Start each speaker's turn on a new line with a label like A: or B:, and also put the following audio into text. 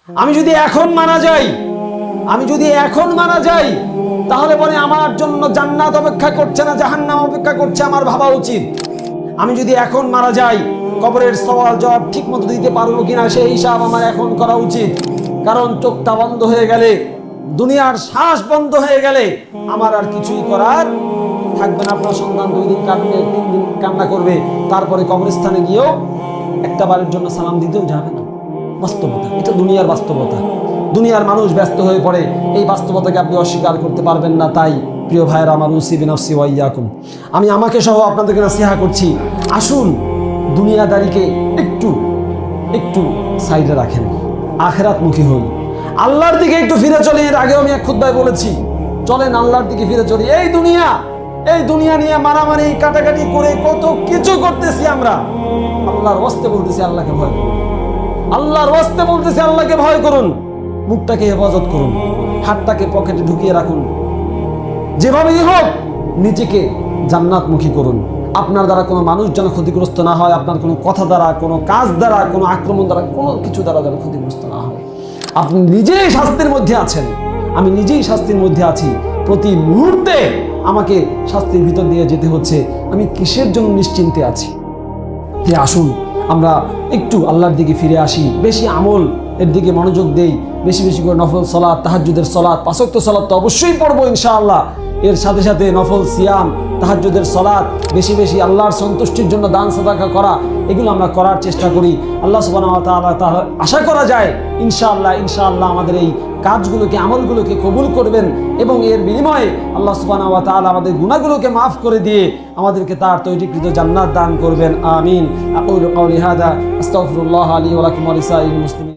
A: আমি যদি এখন মারা যাই তাহলে পরে আমার জন্য জান্নাত অপেক্ষা করছে না জাহান্নাম অপেক্ষা করছে, আমার ভাবা উচিত। আমি যদি এখন মারা যাই, কবরের সওয়াল জবাব ঠিক মতো দিতে পারবো কিনা সেই হিসাব আমার এখন করা উচিত। কারণ চোখটা বন্ধ হয়ে গেলে, দুনিয়ার শ্বাস বন্ধ হয়ে গেলে আমার আর কিছুই করার থাকবে না। আপনার সন্তান 2 দিন কাঁদবে, 3 দিন কান্না করবে, তারপরে কবরস্থানে গিয়েও একটা বারের জন্য সালাম দিতেও যাবে না। বাস্তবতা, এটা দুনিয়ার বাস্তবতা। দুনিয়ার মানুষ ব্যস্ত হয়ে পড়ে, এই বাস্তবতাকে আপনি অস্বীকার করতে পারবেন না। তাই প্রিয় ভাইয়েরা আমার, উসি বিনফসি ওয়া ইয়াকুম, আমি আমাকে সহ আপনাদেরকে নসিহা করছি, আসুন দুনিয়াদারিকে একটু সাইডে রাখেন, আখিরাতমুখী হন, আল্লাহর দিকে একটু ফিরে চলি। এর আগেও আমি এক খুতবায় বলেছি, চলেন আল্লাহর দিকে ফিরে চলি। এই দুনিয়া নিয়ে মারামারি কাটাকাটি করে কত কিছু করতেছি আমরা। আল্লাহর ওয়াস্তে বলতেছি, আল্লাহকে ভয় করুন। আল্লাহর ওয়াস্তে বলতেছি, আল্লাহকে ভয় করুন। মুখটাকে হেফাজত করুন, হাতটাকে পকেটে ঢুকিয়ে রাখুন। যেভাবেই হোক নিজেকে জান্নাতমুখী করুন। আপনার দ্বারা কোনো মানুষ যেন ক্ষতিগ্রস্ত না হয়, আপনার কোনো কথা দ্বারা, কোনো কাজ দ্বারা, কোনো আক্রমণ দ্বারা, কোনো কিছু দ্বারা যেন ক্ষতিগ্রস্ত না হয়। আপনি নিজেই শাস্তির মধ্যে আছেন, আমি নিজেই শাস্তির মধ্যে আছি। প্রতি মুহূর্তে আমাকে শাস্তির ভিতর দিয়ে যেতে হচ্ছে। আমি কিসের জন্য নিশ্চিন্তে আছি? আসুন আমরা একটু আল্লাহর দিকে ফিরে আসি, বেশি আমল এর দিকে মনোযোগ দেই, বেশি বেশি করে নফল সালাত, তাহাজ্জুদের সালাত, 5 ওয়াক্ত সালাত তো অবশ্যই পড়বো ইনশাআল্লাহ। এর সাথে সাথে নফল সিয়াম, তাহাজ্জুদের সালাত, বেশি বেশি আল্লাহর সন্তুষ্টির জন্য দান সাদাকা করা, এগুলো আমরা করার চেষ্টা করি। আল্লাহ সুবহানাহু ওয়া তাআলা আশা করা যায় ইনশাআল্লাহ আমাদের এই কাজগুলোকে, আমলগুলোকে কবুল করবেন এবং এর বিনিময়ে আল্লাহ সুবহানাহু ওয়া তাআলা আমাদের গুনাহগুলোকে মাফ করে দিয়ে আমাদেরকে তার তৈরিকৃত জান্নাত দান করবেন। আমিন। আকুলু কাওলি হাদা আস্তাগফিরুল্লাহ লি ওয়া লাকুম ওয়া লিসাইরিল মুসলিমিন।